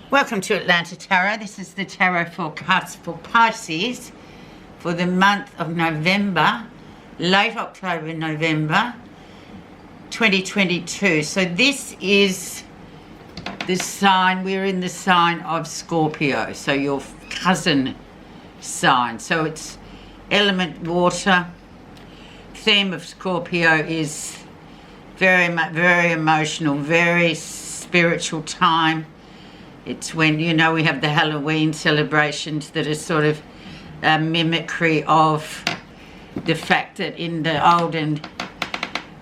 Welcome to Atlanta Tarot. This is the tarot forecast for Pisces for the month of November, late October, November 2022. So this is the sign, we're in the sign of Scorpio, so your cousin sign. So it's element water. Theme of Scorpio is very emotional, very spiritual time. It's when, you know, we have the Halloween celebrations that are sort of a mimicry of the fact that in the olden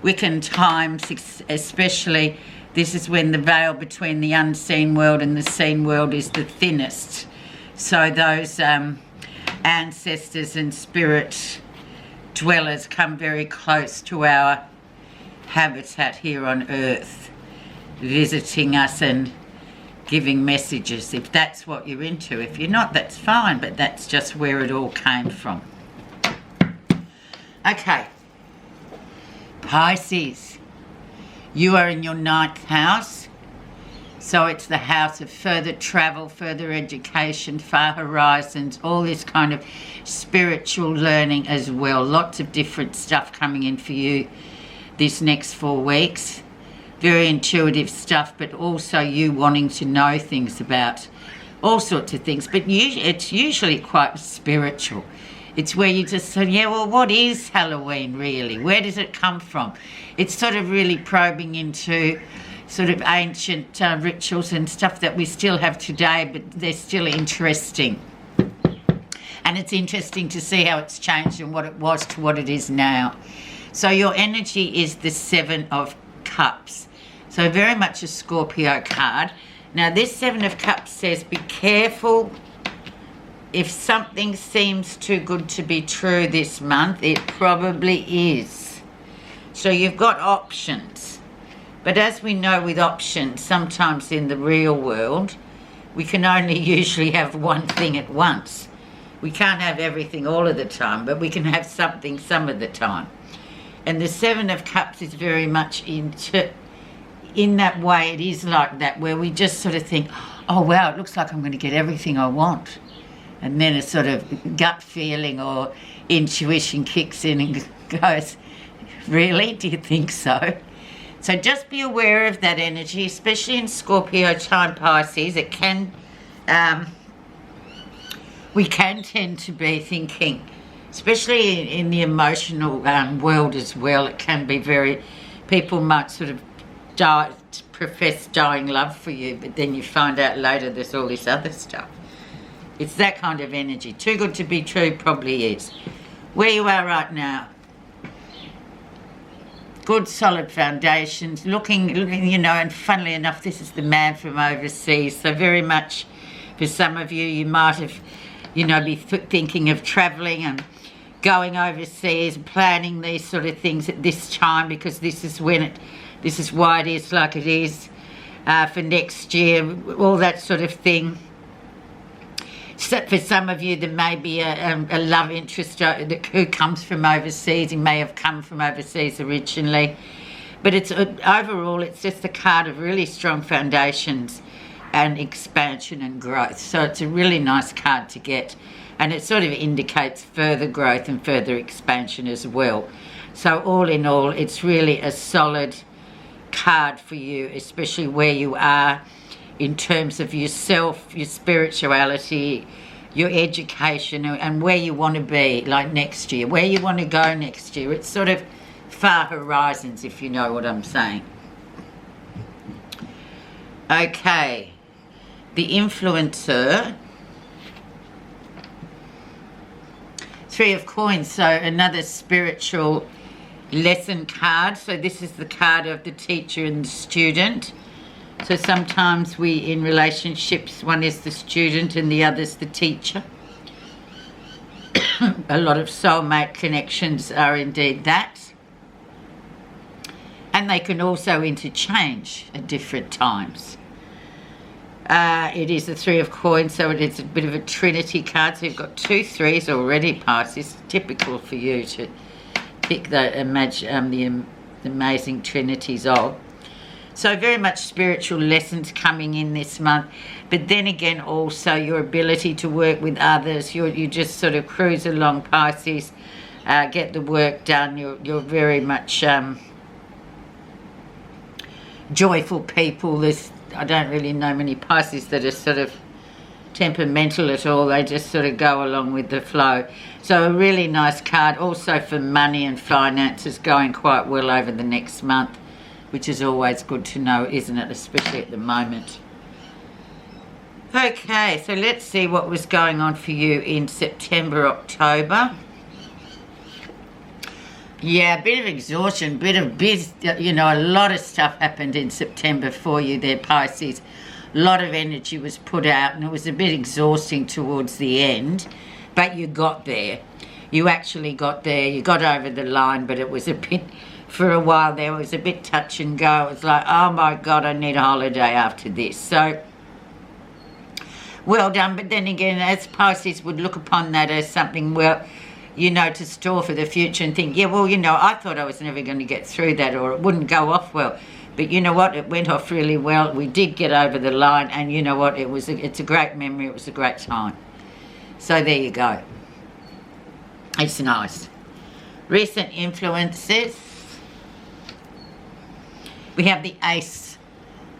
Wiccan times, especially, this is when the veil between the unseen world and the seen world is the thinnest. So those ancestors and spirit dwellers come very close to our habitat here on Earth, visiting us and giving messages, if that's what you're into. If you're not, that's fine, but that's just where it all came from. Okay, Pisces, you are in your 9th house, so it's the house of further travel, further education, far horizons, all this kind of spiritual learning as well. Lots of different stuff coming in for you this next 4 weeks. Very intuitive stuff, but also you wanting to know things about all sorts of things. But it's usually quite spiritual. It's where you just say, yeah, well, what is Halloween really? Where does it come from? It's sort of really probing into sort of ancient rituals and stuff that we still have today, but they're still interesting. And it's interesting to see how it's changed and what it was to what it is now. So your energy is the 7 of Cups. So very much a Scorpio card. Now this 7 of Cups says be careful. If something seems too good to be true this month, it probably is. So you've got options. But as we know with options, sometimes in the real world, we can only usually have one thing at once. We can't have everything all of the time, but we can have something some of the time. And the 7 of Cups is very much in that way, it is like that, where we just sort of think, oh wow, it looks like I'm going to get everything I want. And then a sort of gut feeling or intuition kicks in and goes, really? Do you think so? So just be aware of that energy, especially in Scorpio time, Pisces. It can, we can tend to be thinking, especially in the emotional world as well, it can be very, people might sort of profess dying love for you, but then you find out later there's all this other stuff. It's that kind of energy. Too good to be true probably is. Where you are right now, good solid foundations, looking, you know, and funnily enough, this is the man from overseas, so very much for some of you, you might have, you know, be thinking of travelling and going overseas, planning these sort of things at this time, because this is when this is why it is like it is for next year, all that sort of thing. So for some of you, there may be a love interest who comes from overseas. He may have come from overseas originally, but it's overall, it's just a card of really strong foundations and expansion and growth. So it's a really nice card to get. And it sort of indicates further growth and further expansion as well. So all in all, it's really a solid card for you, especially where you are in terms of yourself, your spirituality, your education, and where you want to be, like next year, where you want to go next year. It's sort of far horizons, if you know what I'm saying. Okay, the influencer. 3 of Coins, so another spiritual lesson card. So this is the card of the teacher and the student. So sometimes we, in relationships, one is the student and the other's the teacher. A lot of soulmate connections are indeed that. And they can also interchange at different times. It is the 3 of Coins, so it is a bit of a trinity card. So you've got 2 3s already, Pisces. Typical for you to pick the amazing trinities of. So very much spiritual lessons coming in this month. But then again, also your ability to work with others. You just sort of cruise along, Pisces, get the work done. You're very much joyful people. I don't really know many Pisces that are sort of temperamental at all. They just sort of go along with the flow. So a really nice card. Also for money and finances going quite well over the next month, which is always good to know, isn't it? Especially at the moment. Okay, so let's see what was going on for you in September, October. Yeah, a bit of exhaustion, bit of a lot of stuff happened in September for you there, Pisces. A lot of energy was put out and it was a bit exhausting towards the end, but you got there. You actually got there. You got over the line, but it was a bit, for a while there, it was a bit touch and go. It was like, oh my God, I need a holiday after this. So, well done. But then again, as Pisces would look upon that as something, well, to store for the future and think, yeah, well, I thought I was never going to get through that, or it wouldn't go off well. But you know what? It went off really well. We did get over the line, and you know what? It's a great memory. It was a great time. So there you go. It's nice. Recent influences. We have the Ace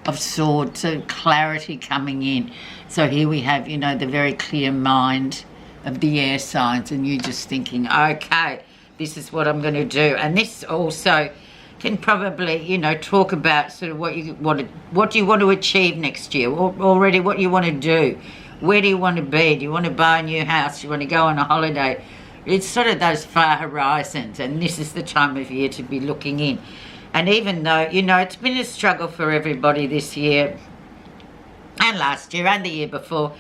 of Swords, so clarity coming in. So here we have, the very clear mind of the air signs, and you just thinking, okay, this is what I'm going to do. And this also can probably, talk about sort of what do you want to achieve next year, or already what you want to do. Where do you want to be? Do you want to buy a new house? Do you want to go on a holiday? It's sort of those far horizons, and this is the time of year to be looking in. And even though, it's been a struggle for everybody this year, and last year, and the year before,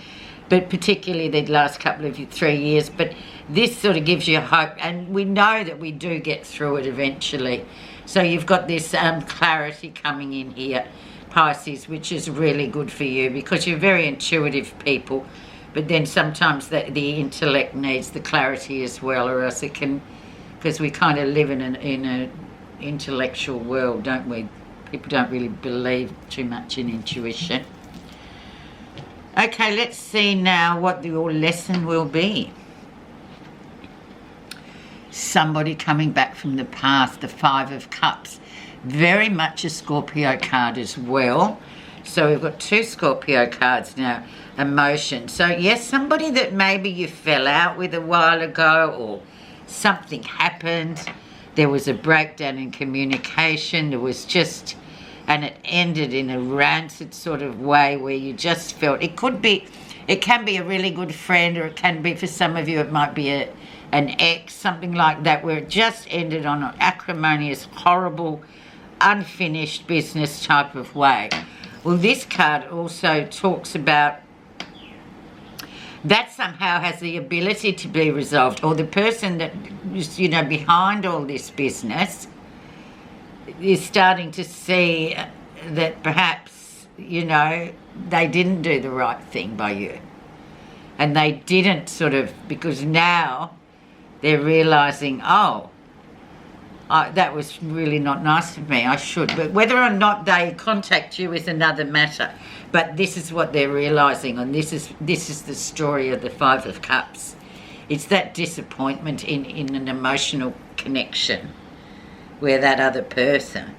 but particularly the last couple of 3 years, but this sort of gives you hope, and we know that we do get through it eventually. So you've got this clarity coming in here, Pisces, which is really good for you because you're very intuitive people, but then sometimes the intellect needs the clarity as well, or else it can, because we kind of live in an intellectual world, don't we? People don't really believe too much in intuition. Okay, let's see now what your lesson will be. Somebody coming back from the past, the Five of Cups. Very much a Scorpio card as well. So we've got 2 Scorpio cards now. Emotion. So yes, somebody that maybe you fell out with a while ago, or something happened. There was a breakdown in communication. There was just, and it ended in a rancid sort of way where you just felt, it can be a really good friend, or it can be, for some of you, it might be an ex, something like that, where it just ended on an acrimonious, horrible, unfinished business type of way. Well, this card also talks about that somehow has the ability to be resolved, or the person that is, behind all this business is starting to see that perhaps, they didn't do the right thing by you. And they didn't because now they're realising, that was really not nice of me, I should. But whether or not they contact you is another matter. But this is what they're realising, and this is the story of the Five of Cups. It's that disappointment in an emotional connection with that other person.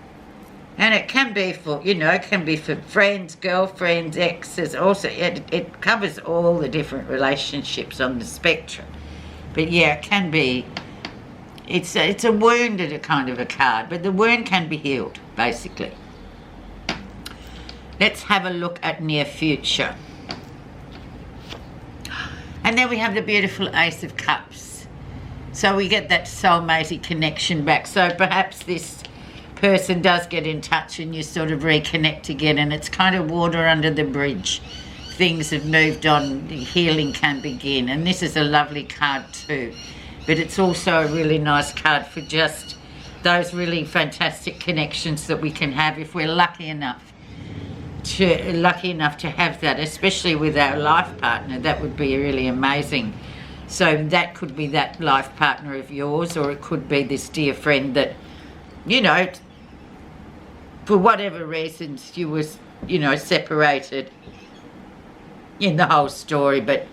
And it can be for, it can be for friends, girlfriends, exes, also. It covers all the different relationships on the spectrum. But yeah, it can be, it's a wounded a kind of a card, but the wound can be healed, basically. Let's have a look at near future. And then we have the beautiful Ace of Cups. So we get that soulmatey connection back. So perhaps this person does get in touch and you sort of reconnect again, and it's kind of water under the bridge. Things have moved on, the healing can begin. And this is a lovely card too. But it's also a really nice card for just those really fantastic connections that we can have if we're lucky enough to have that, especially with our life partner. That would be really amazing. So that could be that life partner of yours, or it could be this dear friend that, for whatever reasons you was, you know, separated in the whole story, but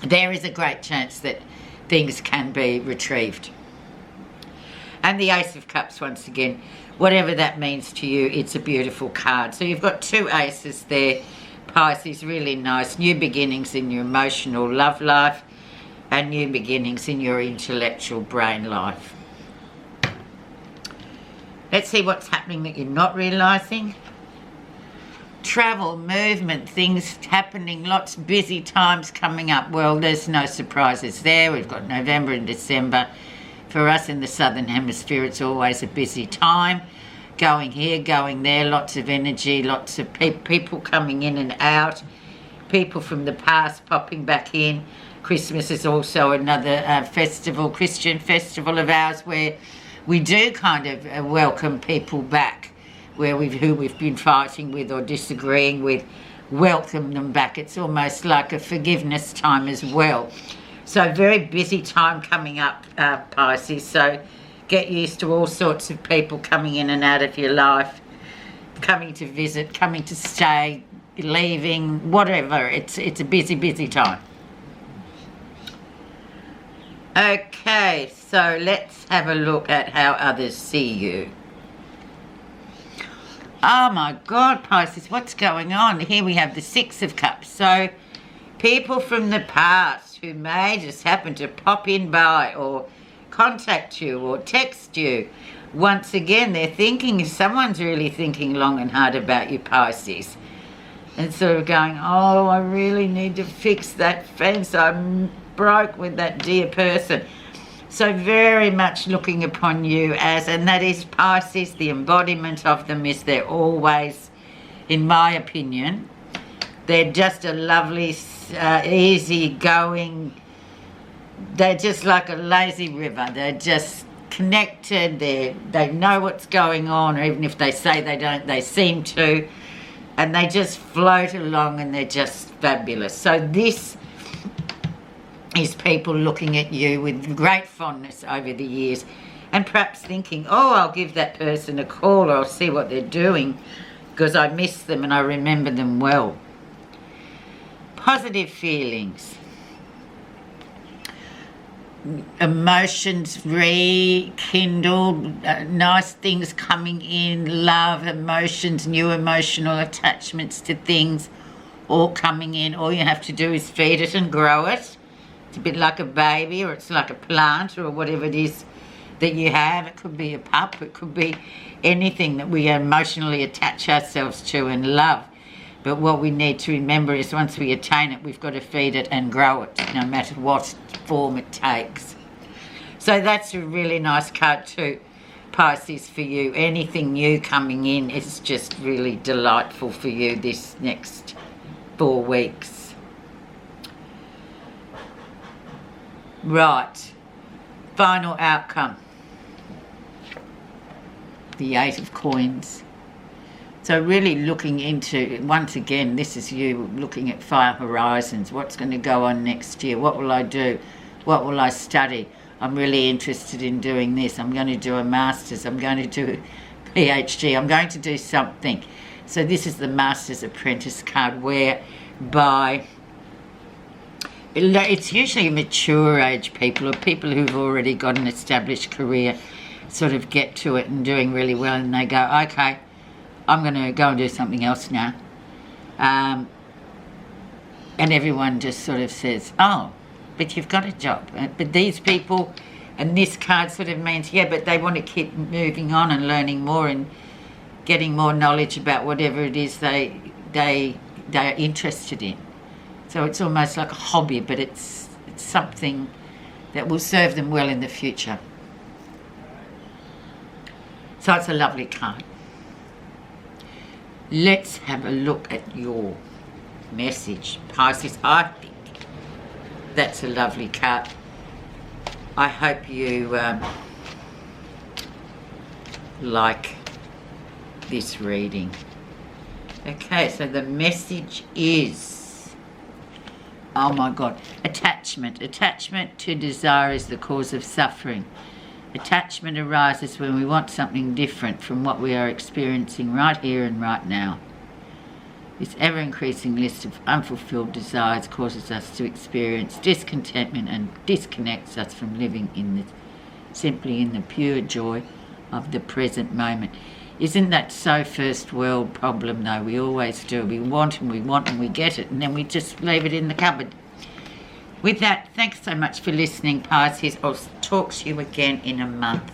there is a great chance that things can be retrieved. And the Ace of Cups, once again, whatever that means to you, it's a beautiful card. So you've got 2 aces there, Pisces, really nice. New beginnings in your emotional love life and new beginnings in your intellectual brain life. Let's see what's happening that you're not realising. Travel, movement, things happening, lots of busy times coming up. Well, there's no surprises there. We've got November and December. For us in the Southern Hemisphere, it's always a busy time. Going here, going there, lots of energy, lots of people coming in and out. People from the past popping back in. Christmas is also another festival, Christian festival of ours, where we do kind of welcome people back, who we've been fighting with or disagreeing with, welcome them back. It's almost like a forgiveness time as well. So very busy time coming up, Pisces. So get used to all sorts of people coming in and out of your life, coming to visit, coming to stay, leaving, whatever. It's a busy, busy time. Okay, so let's have a look at how others see you. Oh my God, Pisces, what's going on? Here we have the 6 of Cups. So people from the past who may just happen to pop in by or contact you or text you. Once again, they're thinking, someone's really thinking long and hard about you, Pisces. And sort of going, oh, I really need to fix that fence. I'm broke with that dear person. So very much looking upon you as, and that is Pisces, the embodiment of them is they're always, in my opinion, they're just a lovely, easy going, they're just like a lazy river. They're just connected, they know what's going on, or even if they say they don't, they seem to, and they just float along and they're just fabulous. So this is people looking at you with great fondness over the years and perhaps thinking, oh, I'll give that person a call or I'll see what they're doing because I miss them and I remember them well. Positive feelings. Emotions rekindled, nice things coming in, love, emotions, new emotional attachments to things all coming in. All you have to do is feed it and grow it. It's a bit like a baby, or it's like a plant, or whatever it is that you have. It could be a pup, it could be anything that we emotionally attach ourselves to and love. But what we need to remember is once we attain it, we've got to feed it and grow it, no matter what form it takes. So that's a really nice card too, Pisces, for you. Anything new coming in is just really delightful for you this next 4 weeks. Right, final outcome. The 8 of Coins. So really looking into, once again, this is you looking at fire horizons. What's going to go on next year? What will I do? What will I study? I'm really interested in doing this. I'm going to do a master's. I'm going to do a PhD. I'm going to do something. So this is the Master's Apprentice card, whereby it's usually mature age people or people who've already got an established career sort of get to it and doing really well, and they go, okay, I'm going to go and do something else now. And everyone just sort of says, oh, but you've got a job. But these people, and this card sort of means, yeah, but they want to keep moving on and learning more and getting more knowledge about whatever it is they're interested in. So it's almost like a hobby, but it's something that will serve them well in the future. So it's a lovely card. Let's have a look at your message, Pisces. I think that's a lovely card. I hope you like this reading. Okay, so the message is, oh my God, attachment. Attachment to desire is the cause of suffering. Attachment arises when we want something different from what we are experiencing right here and right now. This ever-increasing list of unfulfilled desires causes us to experience discontentment and disconnects us from living simply in the pure joy of the present moment. Isn't that so first world problem though? We always do. We want and we get it, and then we just leave it in the cupboard. With that, thanks so much for listening, Pisces. I'll talk to you again in a month.